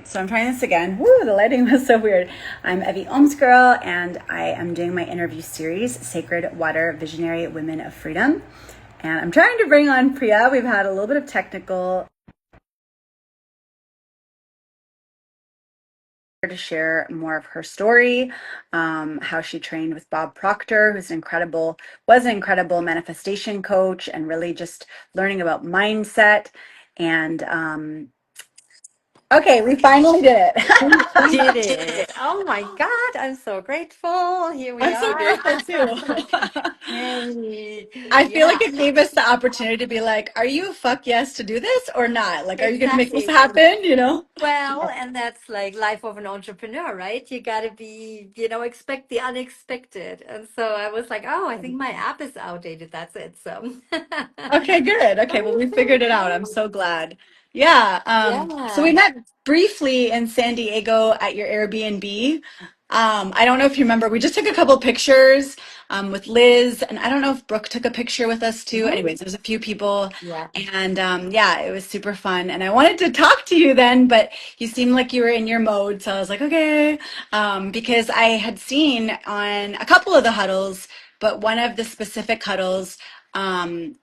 Okay, so I'm trying this again. Woo, the lighting was so weird. I'm Ep8 girl, and I am doing my interview series, Sacred Water Visionary Women of Freedom. And I'm trying to bring on Priya. We've had a little bit of technical to share more of her story, how she trained with Bob Proctor, who's was an incredible manifestation coach, and really just learning about mindset. And okay, we finally did We did it. it. Oh my God, I'm so grateful. Here we I'm so are. grateful too. Yay. I feel Yeah, like it gave us the opportunity to be like, are you a fuck yes to do this or not? Like, are you going to make this exactly. happen? You know? Well, and that's like life of an entrepreneur, right? You got to be, expect the unexpected. And so I was like, oh, I think my app is outdated. That's it. So, Okay, good. Okay, well, we figured it out. I'm so glad. Yeah. So we yeah. met briefly in San Diego at your Airbnb. I don't know if you remember, we just took a couple pictures with Liz, and I don't know if Brooke took a picture with us too. Mhm. Anyways, there's a few people, Yeah. and yeah, it was super fun. And I wanted to talk to you then, but you seemed like you were in your mode, so I was like, okay, because I had seen on a couple of the huddles, but one of the specific huddles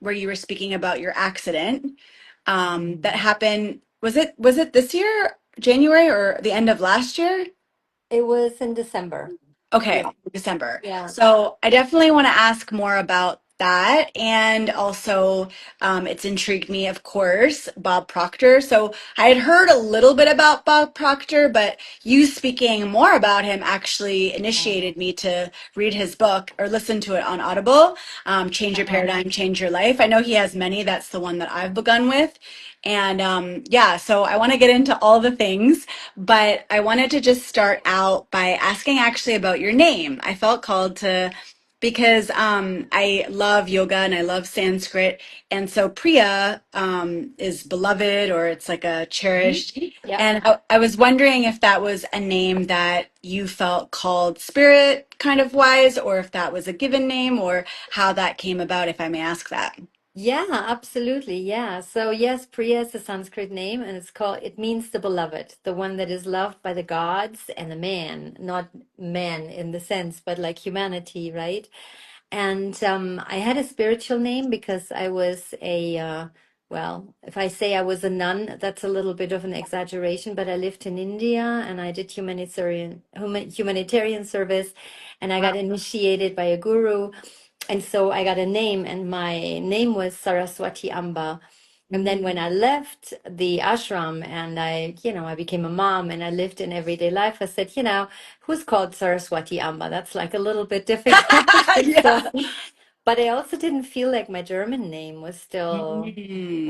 where you were speaking about your accident that happened. Was it this year, January, or the end of last year? It was in December. Okay, Yeah. December. Yeah. So I definitely want to ask more about that. And also, it's intrigued me, of course, Bob Proctor. So I had heard a little bit about Bob Proctor, but you speaking more about him actually initiated me to read his book or listen to it on Audible, Change Your Uh-huh. Paradigm, Change Your Life. I know he has many. That's the one that I've begun with. And yeah, so I want to get into all the things. But I wanted to just start out by asking actually about your name. I felt called to because I love yoga and I love Sanskrit. And so Priya is beloved or it's like a Mhm. cherished. Yeah. And I was wondering if that was a name that you felt called spirit kind of wise, or if that was a given name, or how that came about, if I may ask that. Yeah, absolutely. Yeah. So yes, Priya is a Sanskrit name and it means the beloved, the one that is loved by the gods and the man, not man in the sense, but like humanity, right? And I had a spiritual name because I was well, if I say I was a nun, that's a little bit of an exaggeration, but I lived in India and I did humanitarian service and I got initiated by a guru. And so I got a name, and my name was Saraswati Amba. And then when I left the ashram and I became a mom and I lived in everyday life, I said, who's called Saraswati Amba? That's like a little bit difficult. And so, Yeah. but I also didn't feel like my German name was still,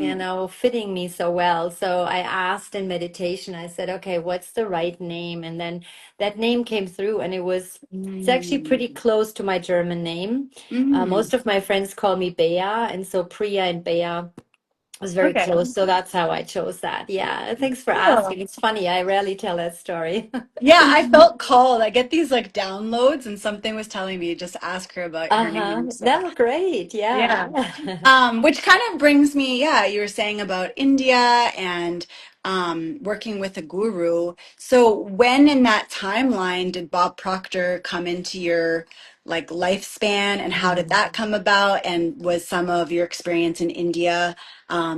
Mm. fitting me so well. So I asked in meditation, I said, okay, what's the right name? And then that name came through and it's actually Mm. pretty close to my German name. Mm. Most of my friends call me Bea, and so Priya and Bea was very Okay. close. So that's how I chose that. Yeah, thanks for Cool. asking. It's funny. I rarely tell that story. Yeah, I felt called. I get these like downloads, and something was telling me just ask her about her Uh-huh. name. So That's great. Yeah. yeah. Which kind of brings me, yeah, you were saying about India and working with a guru. So when in that timeline did Bob Proctor come into your like lifespan, and how did that come about? And was some of your experience in India,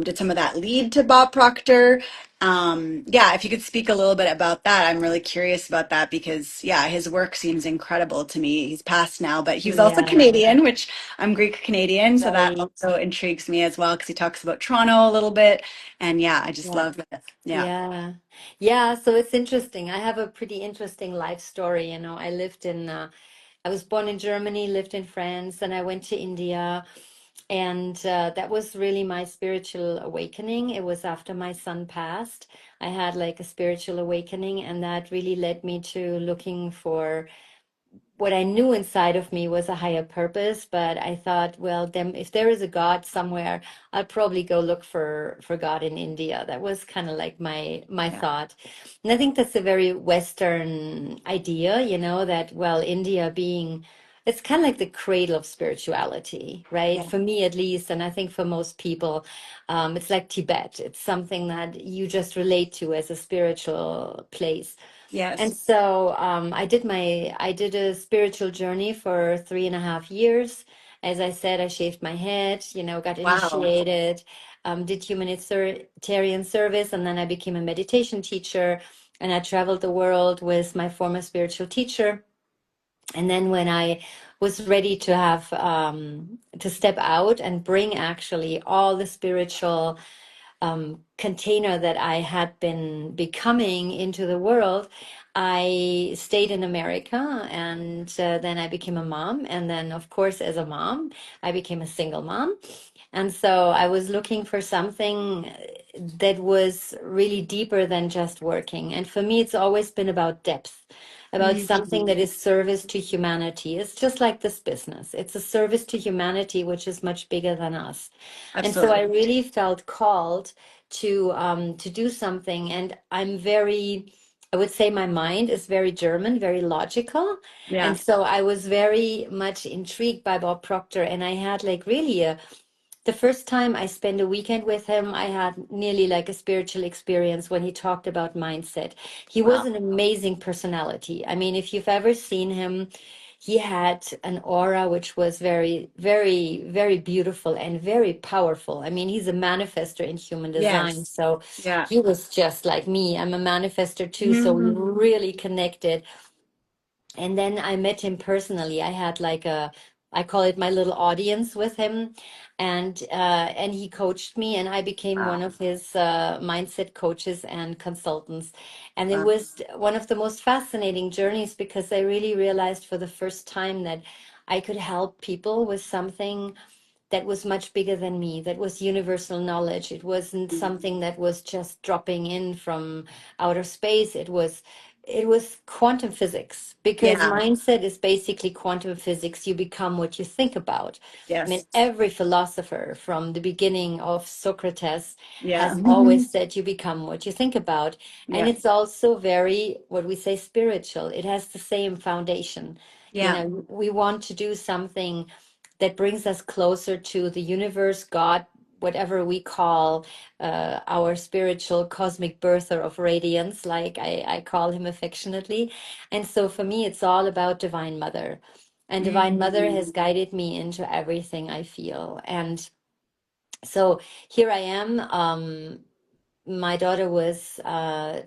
did some of that lead to Bob Proctor? Yeah, if you could speak a little bit about that, I'm really curious about that because yeah, his work seems incredible to me. He's passed now, but he was also Yeah. Canadian, which I'm Greek Canadian, so that Right. also intrigues me as well because he talks about Toronto a little bit. And yeah, I just Yeah. love that. Yeah. Yeah. Yeah. So it's interesting. I have a pretty interesting life story. I was born in Germany, lived in France, and I went to India. And that was really my spiritual awakening. It was after my son passed. I had like a spiritual awakening, and that really led me to looking for what I knew inside of me was a higher purpose. But I thought, well, then if there is a God somewhere, I'll probably go look for God in India. That was kind of like my Yeah. thought. And I think that's a very Western idea, that, well, India being it's kind of like the cradle of spirituality, right? Yeah. For me, at least, and I think for most people, it's like Tibet. It's something that you just relate to as a spiritual place. And Yes. so I did a spiritual journey for 3.5 years. As I said, I shaved my head, got Wow. initiated, did humanitarian service, and then I became a meditation teacher. And I traveled the world with my former spiritual teacher. And then when I was ready to have to step out and bring actually all the spiritual container that I had been becoming into the world, I stayed in America, and then I became a mom. And then, of course, as a mom, I became a single mom. And so I was looking for something that was really deeper than just working. And for me, it's always been about depth, about something Mhm. that is service to humanity. It's just like this business. It's a service to humanity, which is much bigger than us. And so I Absolutely. really felt called to do something. And I would say my mind is very German, very logical. And Yeah. so I was very much intrigued by Bob Proctor. And I had like really the first time I spent a weekend with him, I had nearly like a spiritual experience when he talked about mindset. He was Wow. an amazing personality. I mean, if you've ever seen him, he had an aura which was very, very, very beautiful and very powerful. I mean, he's a manifester in human design. Yes. So Yeah. he was just like me. I'm a manifester too. So we Mhm. really connected. And then I met him personally. I had like I call it my little audience with him, and he coached me, and I became one Wow. of his mindset coaches and consultants. And it Wow. was one of the most fascinating journeys because I really realized for the first time that I could help people with something that was much bigger than me, that was universal knowledge. It wasn't something that was just dropping in from outer space. It was quantum physics, because Yeah. mindset is basically quantum physics. You become what you think about. I mean, Yes. every philosopher from the beginning of Socrates Yeah. has always said you become what you think about. And Yeah. it's also very, what we say, spiritual. It has the same foundation. Yeah. We want to do something that brings us closer to the universe, God, whatever we call our spiritual cosmic birther of radiance, like I call him affectionately. And so for me, it's all about Divine Mother. And Divine Mother Mhm. has guided me into everything I feel. And so here I am. My daughter was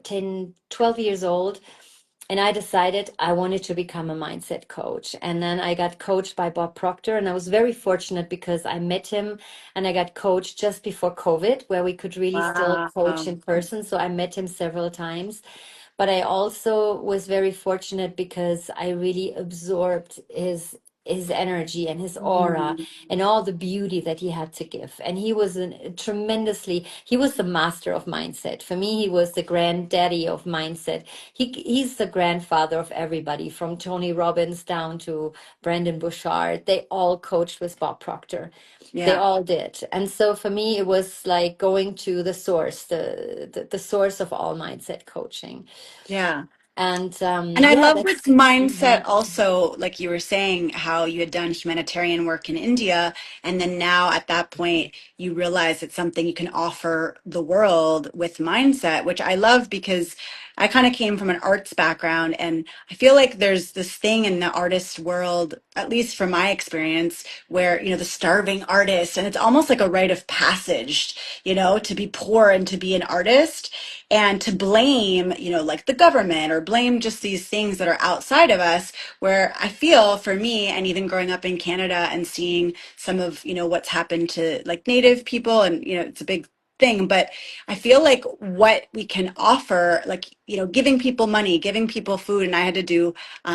10, 12 years old, and I decided I wanted to become a mindset coach. And then I got coached by Bob Proctor, and I was very fortunate because I met him and I got coached just before COVID, where we could really still coach Wow. in person. So I met him several times. But I also was very fortunate because I really absorbed his energy and his aura Mhm. and all the beauty that he had to give. And he was he was the master of mindset. For me, he was the granddaddy of mindset. He's the grandfather of everybody, from Tony Robbins down to Brandon Bouchard. They all coached with Bob Proctor. They Yeah. all did. And so for me, it was like going to the source, the source of all mindset coaching. Yeah. And And I yeah, love with that's mindset mhm. also, like you were saying, how you had done humanitarian work in India. And then now at that point, you realize it's something you can offer the world with mindset, which I love because I kind of came from an arts background. And I feel like there's this thing in the artist world, at least from my experience, where, the starving artist, and it's almost like a rite of passage, to be poor and to be an artist and to blame, like the government or blame just these things that are outside of us, where I feel for me, and even growing up in Canada and seeing some of, what's happened to like Native people, and, it's a big thing, but I feel like what we can offer, like, giving people money, giving people food. And I had to do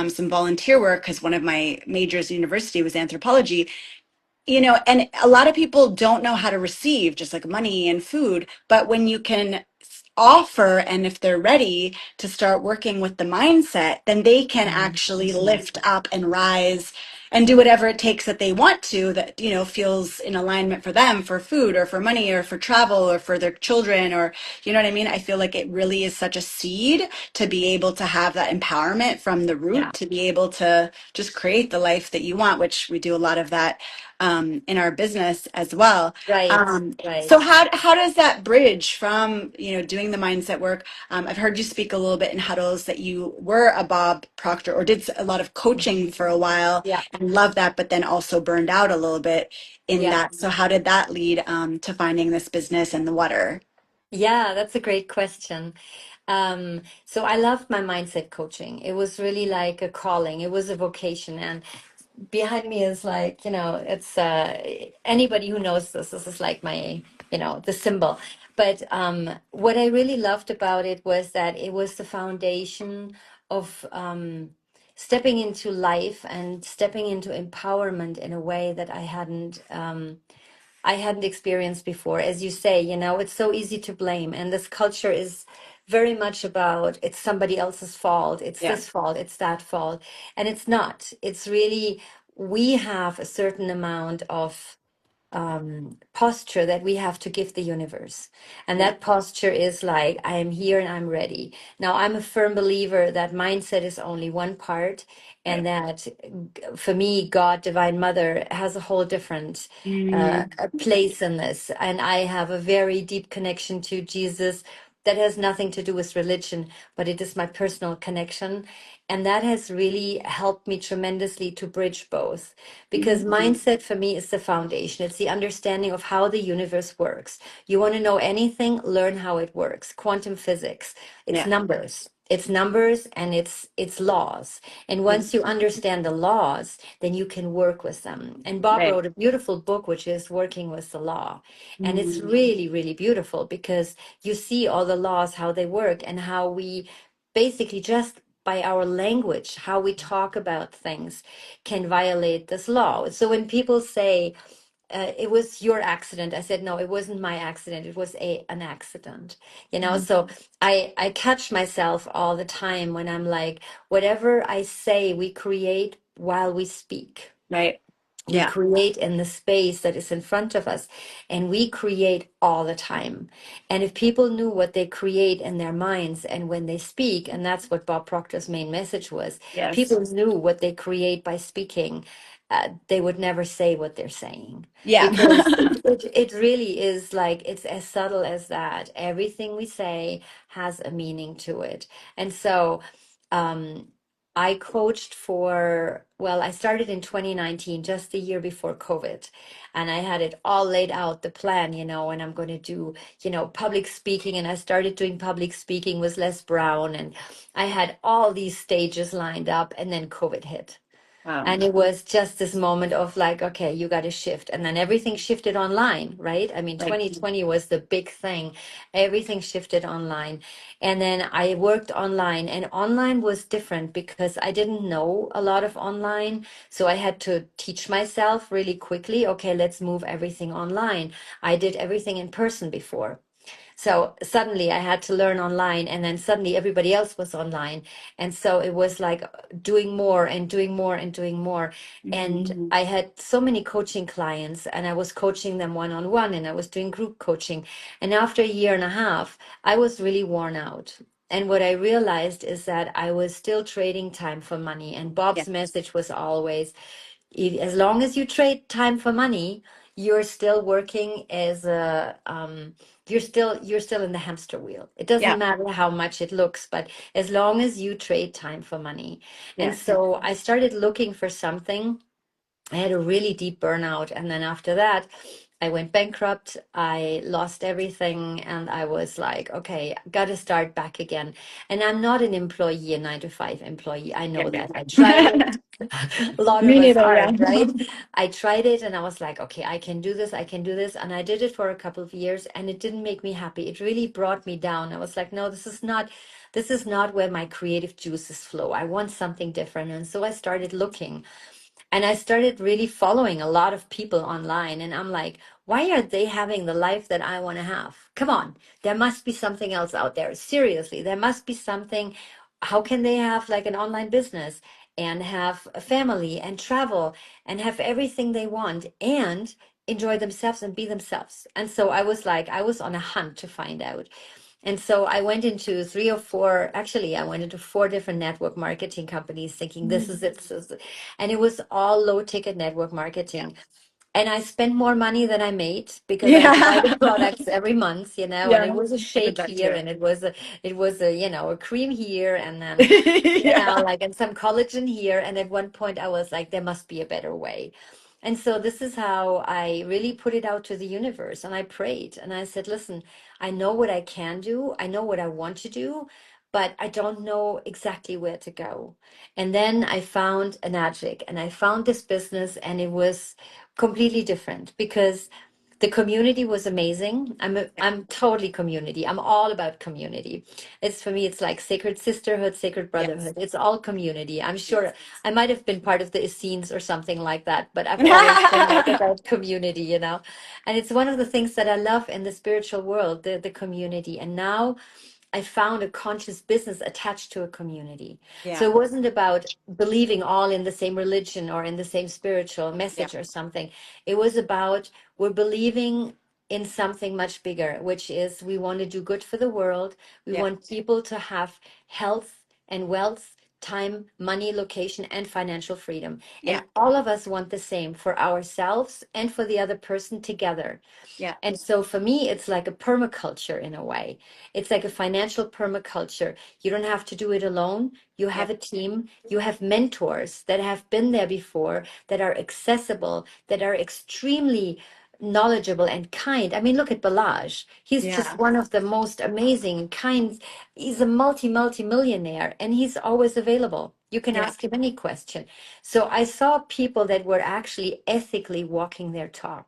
some volunteer work because one of my majors at university was anthropology. And a lot of people don't know how to receive just like money and food, but when you can offer, and if they're ready to start working with the mindset, then they can actually lift up and rise and do whatever it takes that they want to, that, feels in alignment for them, for food or for money or for travel or for their children, or, you know what I mean? I feel like it really is such a seed to be able to have that empowerment from the Yeah. root, to be able to just create the life that you want, which we do a lot of that in our business as well. Right. So Right. how does that bridge from, doing the mindset work? I've heard you speak a little bit in huddles that you were a Bob Proctor or did a lot of coaching for a while Yeah. and love that, but then also burned out a little bit in Yeah. that. So how did that lead to finding this business and the water? Yeah, that's a great question. So I loved my mindset coaching. It was really like a calling. It was a vocation. And behind me is like, it's anybody who knows this is like my, the symbol. But what I really loved about it was that it was the foundation of stepping into life and stepping into empowerment in a way that I hadn't experienced before. As you say, it's so easy to blame. And this culture is very much about it's somebody else's fault. It's Yeah. this fault. It's that fault. And it's not. It's really, we have a certain amount of posture that we have to give the universe. And Yeah. that posture is like, I am here and I'm ready. Now, I'm a firm believer that mindset is only one part, and Right. that for me, God, Divine Mother, has a whole different Mm, a place in this. And I have a very deep connection to Jesus that has nothing to do with religion, but it is my personal connection. And that has really helped me tremendously to bridge both, because mm, mindset for me is the foundation. It's the understanding of how the universe works. You want to know anything, learn how it works. Quantum physics, it's yeah. numbers. It's numbers and it's laws. And Mm, once you understand the laws, then you can work with them. And Bob right. wrote a beautiful book, which is Working with the Law. And it's Mm, really, really beautiful because you see all the laws, how they work, and how we basically just by our language, how we talk about things can violate this law. So when people say, it was your accident, I said, no, it wasn't my accident. It was an accident. mm, So I catch myself all the time when I'm like, whatever I say, we create while we speak. right. We Yeah. create in the space that is in front of us, and we create all the time. And if people knew what they create in their minds and when they speak, and that's what Bob Proctor's main message was, Yes. people knew what they create by speaking, they would never say what they're saying, Yeah. because it really is like it's as subtle as that. Everything we say has a meaning to it. And so um, I coached I started in 2019, just the year before COVID. And I had it all laid out, the plan, and I'm going to do, public speaking. And I started doing public speaking with Les Brown. And I had all these stages lined up. And then COVID hit. Wow. And it was just this moment of like, okay, you got to shift. And then everything shifted online, right? I mean, Right. 2020 was the big thing. Everything shifted online. And then I worked online, and online was different because I didn't know a lot of online. So I had to teach myself really quickly. Okay, let's move everything online. I did everything in person before. So suddenly I had to learn online, and then suddenly everybody else was online. And so it was like doing more and doing more and doing more. And Mhm. I had so many coaching clients, and I was coaching them one on one, and I was doing group coaching. And after a year and a half, I was really worn out. And what I realized is that I was still trading time for money. And Yeah. Bob's message was always, as long as you trade time for money, you're still working as a you're still in the hamster wheel. It doesn't Yeah. matter how much it looks, but as long as you trade time for money. And Yeah. so I started looking for something. I had a really deep burnout. And then after that, I went bankrupt. I lost everything. And I was like, okay, got to start back again. And I'm not an employee, a 9 to 5 employee. I Yeah. know that. I tried Yeah. it. A lot of Me us neither. Yeah. aren't, right? I tried it and I was like, okay, I can do this. I can do this. And I did it for a couple of years, and it didn't make me happy. It really brought me down. I was like, no, this is not where my creative juices flow. I want something different. And so I started looking. And I started really following a lot of people online. And I'm like, why are they having the life that I want to have? Come on, there must be something else out there. Seriously, there must be something. How can they have like an online business and have a family and travel and have everything they want and enjoy themselves and be themselves. And so I was like, I was on a hunt to find out. And so I went into three or four, actually, I went into four different network marketing companies thinking this is it. This is it. And it was all low ticket network Yeah. marketing. And I spent more money than I made because I had to buy the Yeah. products every month, and Yeah. it was a I did shake that here too. and it was a, a cream here and then, Yeah. like and some collagen here. And at one point I was like, there must be a better way. And so this is how I really put it out to the universe. And I prayed and I said, listen, I know what I can do. I know what I want to do, but I don't know exactly where to go. And then I found a magic and I found this business and it was completely different because the community was amazing. I'm totally community. I'm all about community. It's for me, it's like sacred sisterhood, sacred Yes. brotherhood. It's all community. I'm sure Yes. I might have been part of the Essenes or something like that, but I've always been like about community. And it's one of the things that I love in the spiritual world, the community. And now I found a conscious business attached to a community. Yeah. So it wasn't about believing all in the same religion or in the same spiritual Yeah. message or something. It was about we're believing in something much bigger, which is we want to do good for the world. We Yeah. want people to have health and wealth, time, money, location, and financial freedom. Yeah. And all of us want the same for ourselves and for the other person together. Yeah. And so for me, it's like a permaculture in a way. It's like a financial permaculture. You don't have to do it alone. You Yeah. have a team, you have mentors that have been there before, that are accessible, that are extremely knowledgeable and kind. I mean, look at Balaj. He's just Yeah. one of the most amazing, kind. He's a multi-millionaire and he's always available. You can Yeah. ask him any question. So I saw people that were actually ethically walking their talk.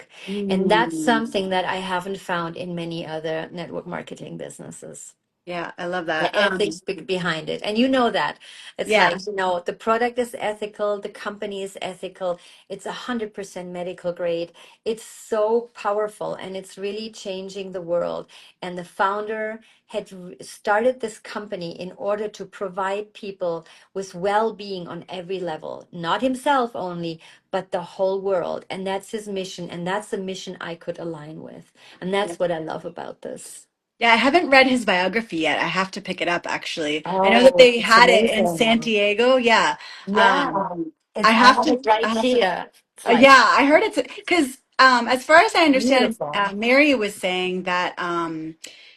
And that's Mm. something that I haven't found in many other network marketing businesses. Yeah. I love The that. ethics behind it. And you know that. It's Yeah. like, the product is ethical, the company is ethical, it's 100% medical grade. It's so powerful and it's really changing the world. And the founder had started this company in order to provide people with well-being on every level, not himself only, but the whole world. And that's his mission. And that's the mission I could align with. And Yeah. that's what I love about this. Yeah, I haven't read his biography yet. I have to pick it up actually. I know that Oh, they it's had it in amazing. San Diego. Yeah. Yeah, Um, I I have have to it right I have to here. It's like Yeah, I heard it's because as far as I understand, beautiful. Mary was saying that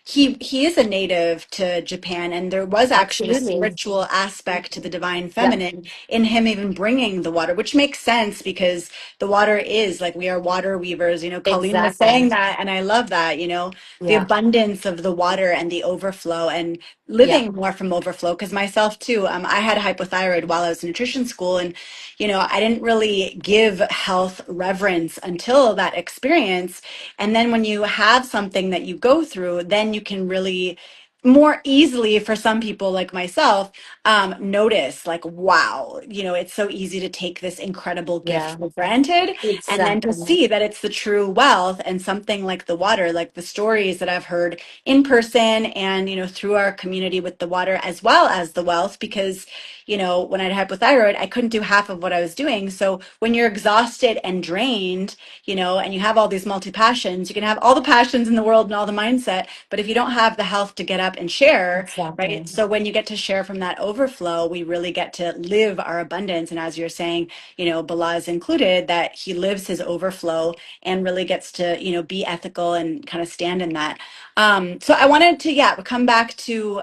he is a native to Japan, and there was actually a Absolutely. spiritual aspect to the divine Yeah, feminine in him even bringing the water, which makes sense because the water is like we are water weavers. Colleen was saying exactly. that, and I love that. The Yeah, abundance of the water and the overflow, and yeah, living more from overflow. Because myself too, I had hypothyroid while I was in nutrition school, and I didn't really give health reverence until that experience. And then when you have something that you go through, then you can really more easily for some people like myself notice like wow, it's so easy to take this incredible gift yeah, for granted and then to exactly. see that it's the true wealth and something like the water, like the stories that I've heard in person and through our community with the water as well as the wealth because when I had hypothyroid, I couldn't do half of what I was doing. So when you're exhausted and drained, and you have all these multi passions, you can have all the passions in the world and all the mindset. But if you don't have the health to get up and share, right? Exactly. So when you get to share from that overflow, we really get to live our abundance. And as you're saying, Balaz included, that he lives his overflow and really gets to, be ethical and kind of stand in that. So I wanted to, yeah, come back to,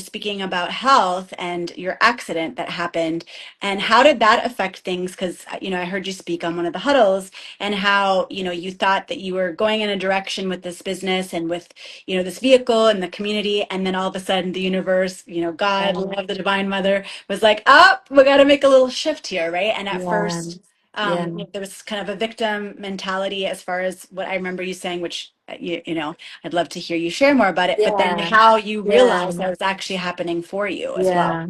speaking about health and your accident that happened and how did that affect things? Because, I heard you speak on one of the huddles and how, you thought that you were going in a direction with this business and with, this vehicle and the community. And then all of a sudden the universe, God, Yeah, love, the divine mother was like, oh, we got to make a little shift here. Right. And at yeah, first, yeah, there was kind of a victim mentality as far as what I remember you saying, which, I'd love to hear you share more about it, but then yeah, how you yeah. realized that was actually happening for you as well. Yeah.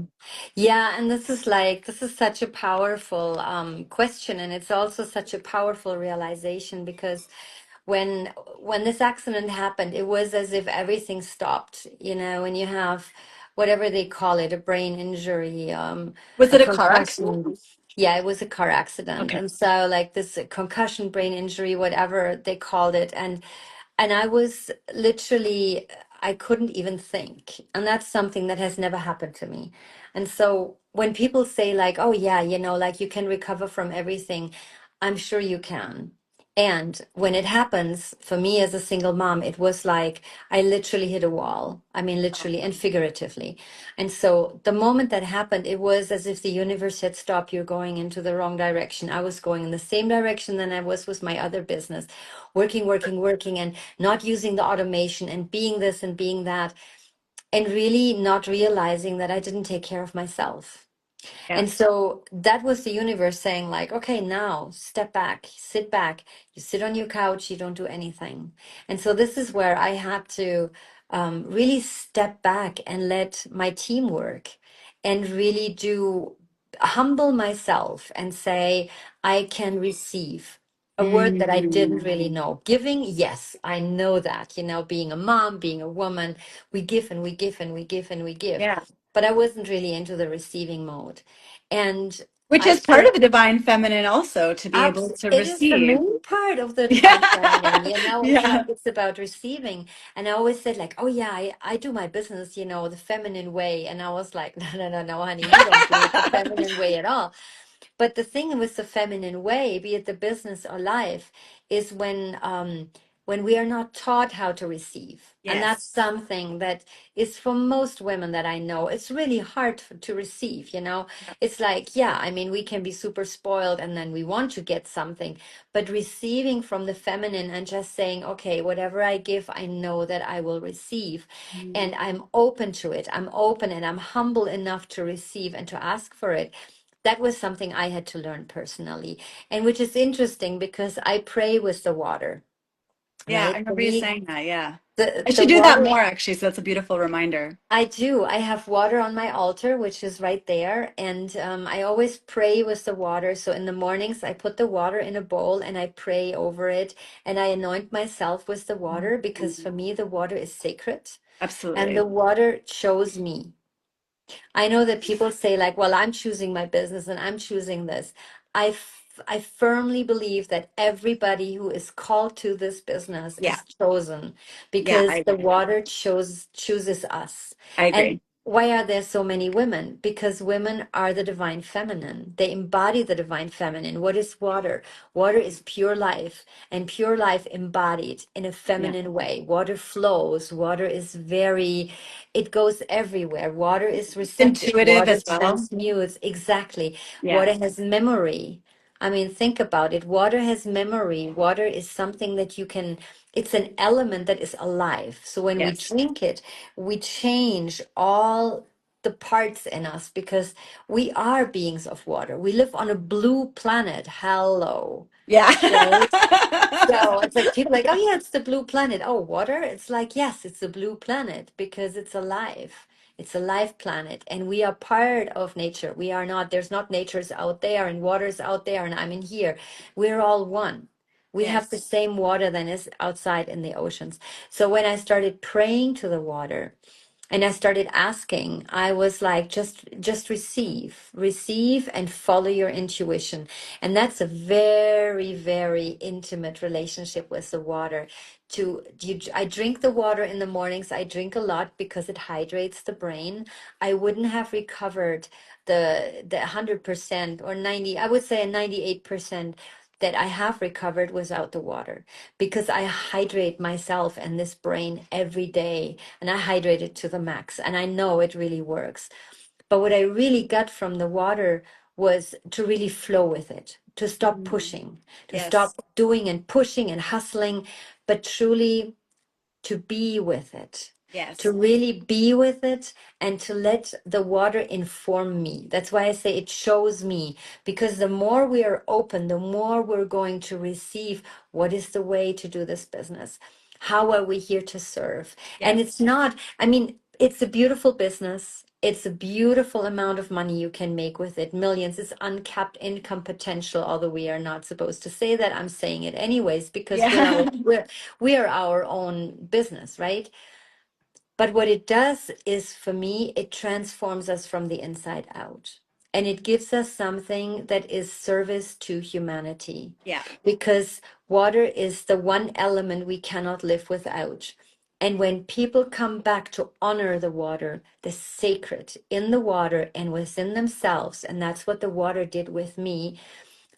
Yeah, and this is such a powerful question, and it's also such a powerful realization because when this accident happened, it was as if everything stopped, and you have whatever they call it, a brain injury, Was a it a car accident? concussion. Yeah, it was a car accident. Okay. And so like this concussion, brain injury, whatever they called it. And I was literally, I couldn't even think. And that's something that has never happened to me. And so when people say, like, oh, yeah, like you can recover from everything, I'm sure you can. And when it happens, for me as a single mom, it was like I literally hit a wall. I mean, literally and figuratively. And so the moment that happened, it was as if the universe said, stop, you're going into the wrong direction. I was going in the same direction than I was with my other business, working, working, working, and not using the automation and being this and being that, and really not realizing that I didn't take care of myself. And Yes. so that was the universe saying, like, okay, now step back, sit back. You sit on your couch, you don't do anything. And so this is where I had to really step back and let my team work and really humble myself and say, I can receive. A word that I didn't Mm. really know. Giving, yes, I know that. Being a mom, being a woman, we give and we give and we give and we give. Yeah. But I wasn't really into the receiving mode. And Which I is part said, of the divine feminine also to be able to it is the receive. main part of the divine feminine. Yeah. It's Yeah. like it's about receiving. And I always said, like, oh yeah, I do my business, the feminine way. And I was like, no, no, no, no, honey, you don't do it the feminine way at all. But the thing with the feminine way, be it the business or life, is when we are not taught how to receive. And that's Yes. something that is for most women that I know, it's really hard to receive, Yeah. It's like, yeah, I mean, we can be super spoiled and then we want to get something, but receiving from the feminine and just saying, okay, whatever I give, I know that I will receive. Mm. And I'm open to it. I'm open and I'm humble enough to receive and to ask for it. That was something I had to learn personally, and which is interesting because I pray with the water, Yeah, I right? For remember you me, saying that. Yeah. I the should do that water, more actually, so that's a beautiful reminder. I do. I have water on my altar, which is right there, and I always pray with the water. So in the mornings, I put the water in a bowl and I pray over it, and I anoint myself with the water because Mm. for me, the water is sacred, and Absolutely. the water shows me. I know that people say, like, well, I'm choosing my business and I'm choosing this. I firmly believe that everybody who is called to this business Yeah. is chosen Yeah, I because the agree. water chooses us. I And agree. why are there so many women? Because women are the divine feminine. They embody the divine feminine. What is water? Water is pure life, and pure life embodied in a Yeah. feminine way. Water flows. Water is it goes everywhere. Water is It's receptive. intuitive Water as well. transmutes. Exactly. Yeah. Water has memory. I mean, think about it. Water has memory. Water is something that it's an element that is alive. So when we Yes. drink it, we change all the parts in us because we are beings of water. We live on a blue planet. Hello. Yeah. Right? So it's like people like, oh yeah, it's the blue planet. Oh, water? It's like, yes, it's the blue planet because it's alive. It's a live planet, and we are part of nature. We are not, there's not nature's out there and water's out there and I'm in here. We're all one. We have the Yes. same water that is outside in the oceans. So when I started praying to the water, and I started asking, I was like, just receive and follow your intuition. And that's a very, very intimate relationship with the water. I drink the water in the mornings. I drink a lot because it hydrates the brain. I wouldn't have recovered the 100% or 90, I would say a 98% that I have recovered without the water because I hydrate myself and this brain every day, and I hydrate it to the max, and I know it really works. But what I really got from the water was to really flow with it, to stop Mm. pushing, to Yes. stop doing and pushing and hustling, but truly to be with it, to Yes. really be with it, and to let the water inform me. That's why I say it shows me, because the more we are open, the more we're going to receive what is the way to do this business. How are we here to serve? And Yes. it's not, I mean, it's a beautiful business. It's a beautiful amount of money you can make with it. Millions. It's uncapped income potential, although we are not supposed to say that. I'm saying it anyways because Yeah. we are our own business, right? But what it does is, for me, it transforms us from the inside out. And it gives us something that is service to humanity. Yeah. Because water is the one element we cannot live without. And when people come back to honor the sacred in the water and within themselves, and that's what the water did with me,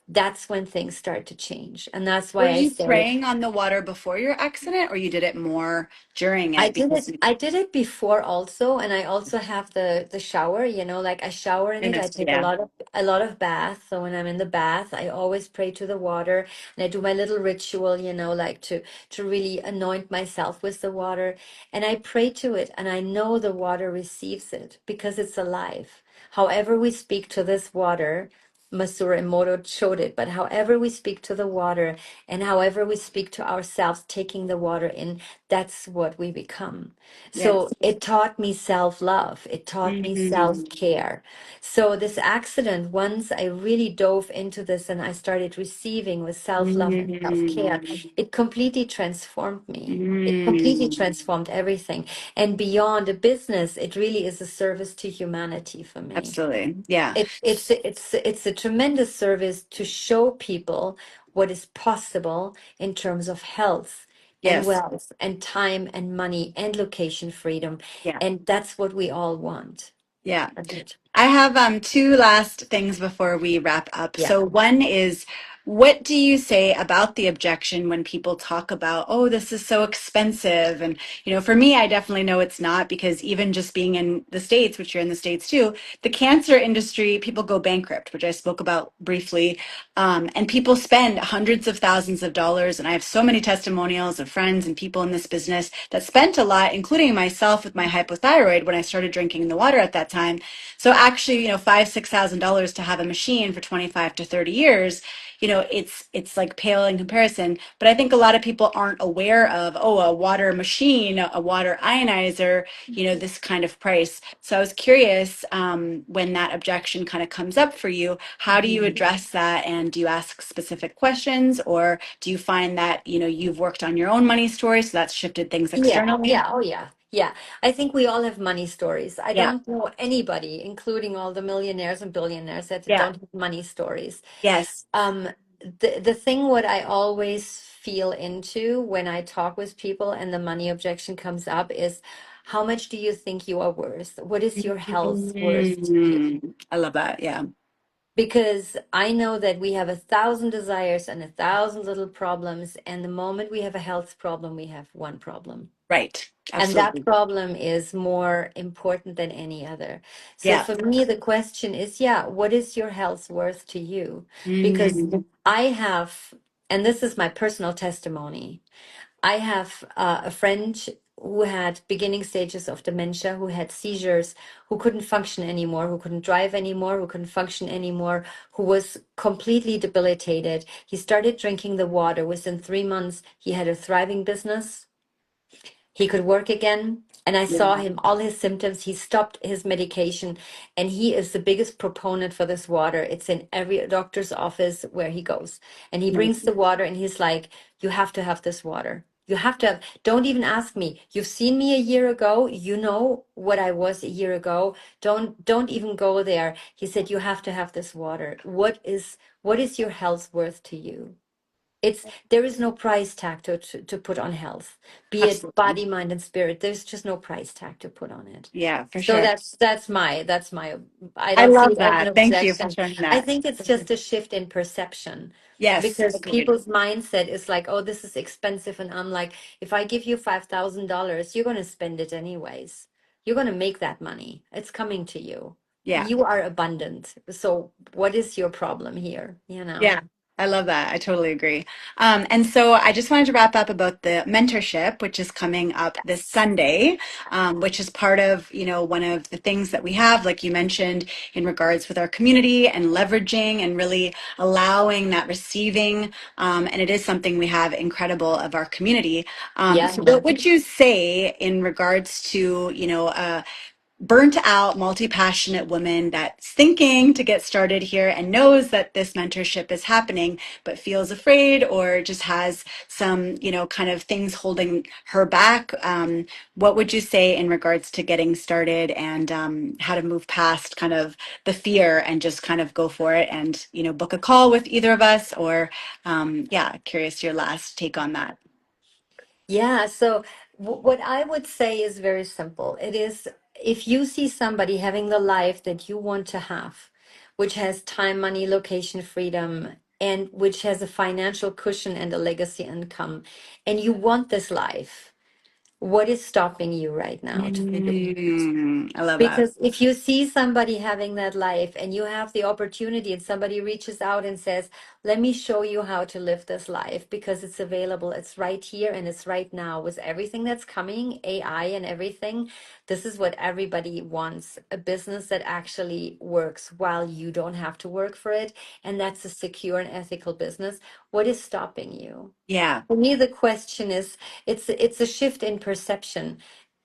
that's when things start to change. And that's Were why I you say, praying on the water before your accident, or you did it more during I it did because it. you I did it before also, and I also have the shower. Like I shower in I it. I missed? take Yeah. a lot of bath. So when I'm in the bath, I always pray to the water, and I do my little ritual. Like to really anoint myself with the water, and I pray to it, and I know the water receives it because it's alive. However we speak to this water, Masura Emoto showed it, but however we speak to the water, and however we speak to ourselves, taking the water in, that's what we become. So Yes. it taught me self-love. It taught me Mm-hmm. self-care. So this accident, once I really dove into this and I started receiving with self-love and self-care, it completely transformed me. It completely Mm-hmm. transformed everything. And beyond a business, it really is a service to humanity for me. Absolutely. Yeah. It's a tremendous service to show people what is possible in terms of health and Yes. wealth and time and money and location freedom. Yeah. And that's what we all want. Yeah. Right. I have two last things before we wrap up. Yeah. So one is, what do you say about the objection when people talk about, oh, this is so expensive? And, for me, I definitely know it's not, because even just being in the States, which you're in the States too, the cancer industry, people go bankrupt, which I spoke about briefly. And people spend hundreds of thousands of dollars. And I have so many testimonials of friends and people in this business that spent a lot, including myself with my hypothyroid when I started drinking the water at that time. So actually, $5,000-6,000 to have a machine for 25 to 30 years, it's like pale in comparison. But I think a lot of people aren't aware of, oh, a water machine, a water ionizer, this kind of price. So I was curious, when that objection kind of comes up for you, how do you Mhm. address that? And do you ask specific questions, or do you find that, you've worked on your own money story, so that's shifted things Yeah, externally? yeah, oh yeah, yeah. I think we all have money stories. I Yeah. don't know anybody, including all the millionaires and billionaires, that Yeah. don't have money stories. Yes. Um, the thing what I always feel into when I talk with people and the money objection comes up is, how much do you think you are worth? What is your health worth to you? I love that. Yeah. Because I know that we have 1,000 desires and 1,000 little problems, and the moment we have a health problem, we have one problem. Right. And that Absolutely. problem is more important than any other. So Yeah. for me, the question is, yeah, what is your health worth to you? Because Mm. I have, and this is my personal testimony, I have a friend who had beginning stages of dementia, who had seizures, who couldn't function anymore, who couldn't drive anymore, who couldn't function anymore, who was completely debilitated. He started drinking the water. Within 3 months, he had a thriving business. He could work again. And I Yeah. saw him, all his symptoms. He stopped his medication. And he is the biggest proponent for this water. It's in every doctor's office where he goes. And he Yeah. brings the water and he's like, you have to have this water. You have to have, don't even ask me. You've seen me a year ago. You know what I was a year ago. Don't even go there. He said, you have to have this water. What is your health worth to you? There is no price tag to put on health, be it Absolutely. body, mind, and spirit. There's just no price tag to put on it. Yeah, for So sure. that's my I I don't see love it as an that. Thank you for objection. sharing I that. think it's just a shift in perception Yes, because agreed. people's mindset is like, oh, this is expensive. And I'm like, if I give you $5,000, you're going to spend it anyways. You're going to make that money. It's coming to you. Yeah. You are abundant. So what is your problem here? You Yeah, know? I love that. I totally agree. And so I just wanted to wrap up about the mentorship, which is coming up this Yes. Sunday, which is part of, one of the things that we have, like you mentioned, in regards with our community and leveraging and really allowing that receiving. And it is something we have incredible of our community. Yeah. So what would you say in regards to, burnt out, multi-passionate woman that's thinking to get started here and knows that this mentorship is happening, but feels afraid or just has some, kind of things holding her back. What would you say in regards to getting started and how to move past kind of the fear and just kind of go for it and, book a call with either of us or, yeah, curious your last take on that. Yeah, so what I would say is very simple. It is if you see somebody having the life that you want to have, which has time, money, location, freedom, and which has a financial cushion and a legacy income, and you want this life, what is stopping you right now to do it? I love that. Because if you see somebody having that life and you have the opportunity and somebody reaches out and says, let me show you how to live this life because it's available, it's right here and it's right now with everything that's coming, AI and everything. This is what everybody wants, a business that actually works while you don't have to work for it. And that's a secure and ethical business. What is stopping you? Yeah. For me, the question is, it's a shift in perception.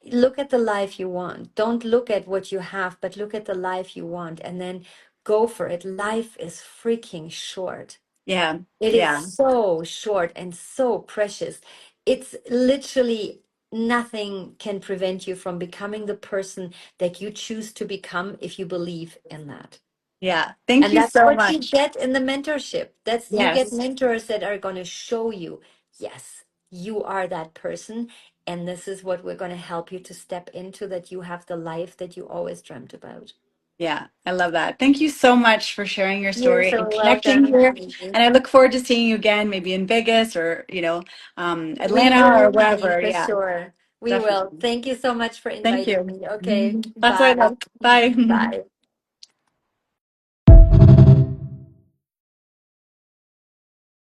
Look at the life you want. Don't look at what you have, but look at the life you want and then go for it. Life is freaking short. Yeah. It is Yeah. so short and so precious. It's literally nothing can prevent you from becoming the person that you choose to become if you believe in that. Yeah. Thank And you that's so what you much. get in the mentorship. That's you get Yes. mentors that are going to show you, yes, you are that person. And this is what we're going to help you to step into that you have the life that you always dreamt about. Yeah. I love that. Thank you so much for sharing your You're story so and connecting welcome. here. And I look forward to seeing you again, maybe in Vegas or, We Atlanta or will, honey, wherever. for Yeah, sure. We will. definitely. Thank you so much for Thank inviting you. me. Okay, That's what I bye. love. Bye. Bye.